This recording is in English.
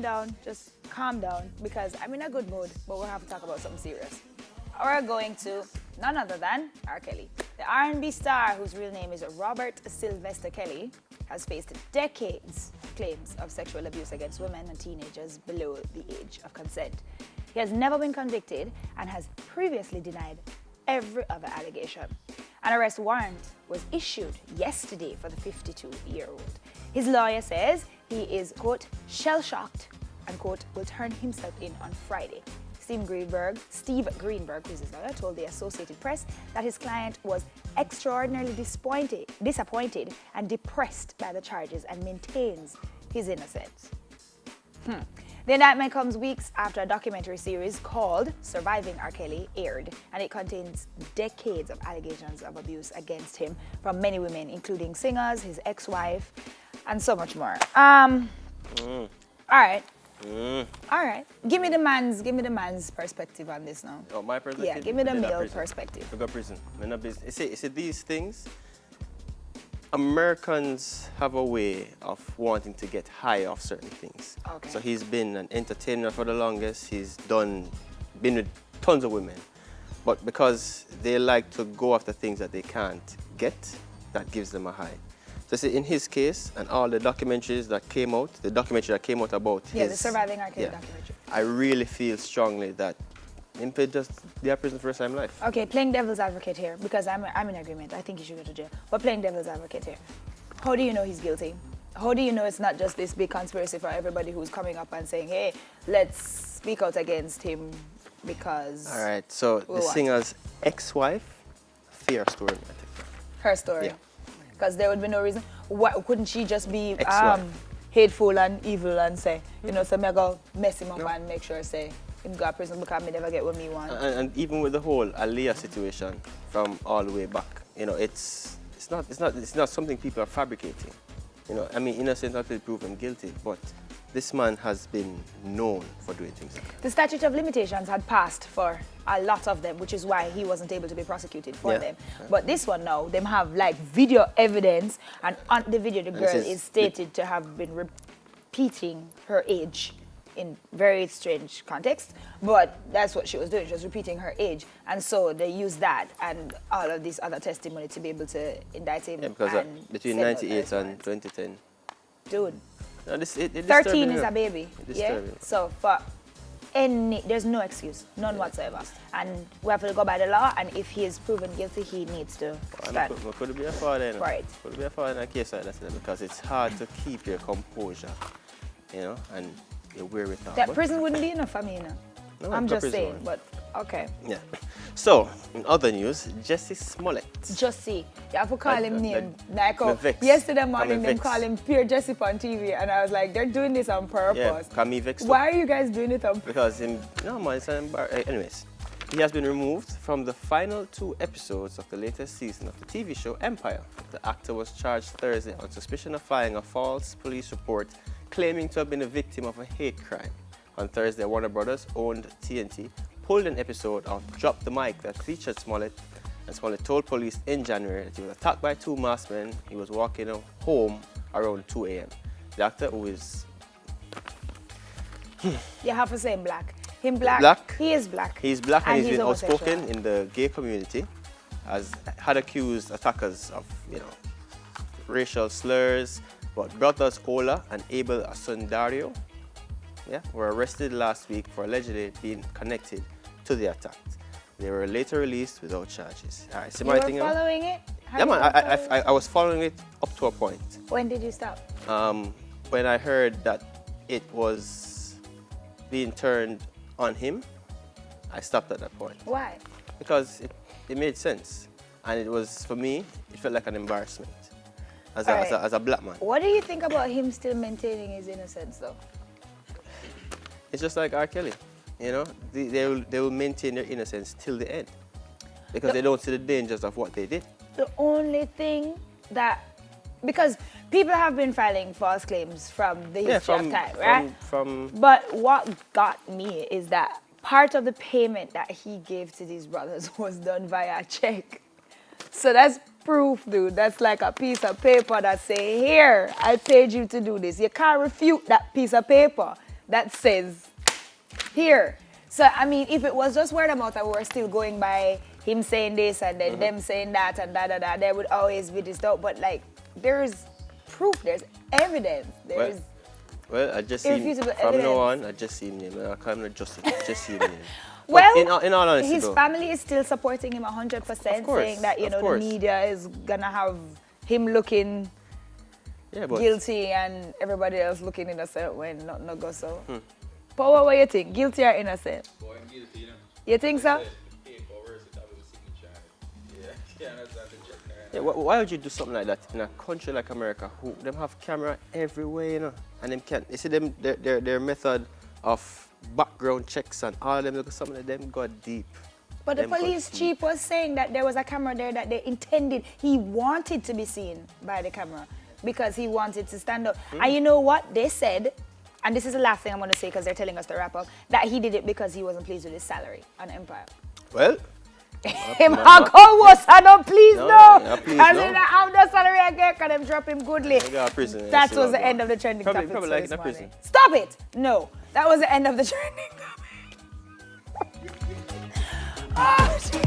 down. Just calm down because I'm in a good mood, but we'll have to talk about something serious. We're going to none other than R. Kelly. The R&B star, whose real name is Robert Sylvester Kelly, has faced decades of claims of sexual abuse against women and teenagers below the age of consent. He has never been convicted and has previously denied every other allegation. An arrest warrant was issued yesterday for the 52-year-old. His lawyer says he is, quote, shell-shocked and, quote, will turn himself in on Friday. Steve Greenberg, who's his lawyer, told the Associated Press that his client was extraordinarily disappointed and depressed by the charges and maintains his innocence. The indictment comes weeks after a documentary series called Surviving R. Kelly aired, and it contains decades of allegations of abuse against him from many women, including singers, his ex-wife, and so much more. All right. All right. Give me the man's perspective on this now. Oh, my perspective? Yeah, give me the male perspective. I got prison. I'm not business. You see, these things, Americans have a way of wanting to get high off certain things. Okay. So he's been an entertainer for the longest. He's been with tons of women. But because they like to go after things that they can't get, that gives them a high. So see, in his case, and all the documentaries that came out, about his... the Surviving R. Kelly documentary. I really feel strongly that him could just be a prison for the rest of his life. Okay, playing devil's advocate here, because I'm in agreement. I think he should go to jail. But playing devil's advocate here, how do you know he's guilty? How do you know it's not just this big conspiracy for everybody who's coming up and saying, hey, let's speak out against him because... All right, so the singer's ex-wife, fair story, I think. Her story? Yeah. Because there would be no reason. Why couldn't she just be hateful and evil and say, you know, so me go mess him up and make sure say him go to prison because me never get what me want. And even with the whole Aaliyah situation from all the way back, you know, it's not something people are fabricating. You know, I mean, innocent until proven guilty, but this man has been known for doing things like that. The statute of limitations had passed for a lot of them, which is why he wasn't able to be prosecuted for them. But this one now, them have like video evidence, and on the video the girl is stated to have been repeating her age in very strange context, but that's what she was doing. She was repeating her age, and so they used that and all of this other testimony to be able to indict him. Yeah, because between 98 and 2010. Dude. No, it 13 is a baby. Yeah. Disturbing. So for there's no excuse, none whatsoever. And we have to go by the law, and if he is proven guilty, he needs to stand. Could be a father in Right. Could be a father in a case like that, because it's hard to keep your composure, you know, and your wherewithal. That prison wouldn't be enough for me, you know. No, I'm just saying, but okay. Yeah. So, in other news, Jesse Smollett. Jussie. You have to call him name. Like, yesterday morning, them call him Pure Jesse on TV, and I was like, they're doing this on purpose. Yeah, me vexed. Why are you guys doing it on purpose? Because, anyways, he has been removed from the final 2 episodes of the latest season of the TV show Empire. The actor was charged Thursday on suspicion of filing a false police report claiming to have been a victim of a hate crime. On Thursday, Warner Brothers, owned TNT, pulled an episode of Drop the Mic that featured Smollett, and Smollett told police in January that he was attacked by 2 masked men. He was walking home around 2 a.m. The actor, who is... You have to say him black. Him black. He is black. He's black, and he's been outspoken homosexual in the gay community, had accused attackers of, you know, racial slurs. But brothers Ola and Abel Asundario, were arrested last week for allegedly being connected to the attack. They were later released without charges. All right, you were following it? Yeah, man, I was following it up to a point. When did you stop? When I heard that it was being turned on him, I stopped at that point. Why? Because it made sense. And it was, for me, it felt like an embarrassment as a black man. What do you think about him still maintaining his innocence, though? It's just like R. Kelly, you know? They will maintain their innocence till the end because they don't see the dangers of what they did. The only thing that... Because people have been filing false claims from the history of time, right? But what got me is that part of the payment that he gave to these brothers was done via a check. So that's proof, dude. That's like a piece of paper that say, here, I paid you to do this. You can't refute that piece of paper. that says here. So, I mean, if it was just word of mouth and we were still going by him saying this and then them saying that and da, there would always be this doubt. But, like, there's proof, there's evidence, there's well, I just seen, irrefutable from evidence. now on, I just seen him. I can't just see him. Well, in all honesty, his though, family is still supporting him 100%, saying that, you of know, the course. media is going to have him looking yeah, but guilty and everybody else looking innocent when nothing no go so. But what you think? Guilty or innocent? Boy, I'm guilty, you know. You think so? yeah, why would you do something like that in a country like America, who them have camera everywhere, you know, and them can't. You see them their method of background checks and all them. Look, some of them got deep. But the Them got police deep. chief was saying that there was a camera there that they intended, he wanted to be seen by the camera because he wanted to stand up. And you know what? They said, and this is the last thing I'm going to say because they're telling us to wrap up, that he did it because he wasn't pleased with his salary on Empire. Well, Him and go was I don't please No, no. yeah, please, Because no. he don't have no salary again, because them drop him goodly. They got a prison, yeah, That see was what the go end on. of the trending Probably- topic. probably for like this in a morning. prison. Stop it! No, that was the end of the trending topic. Oh, shit.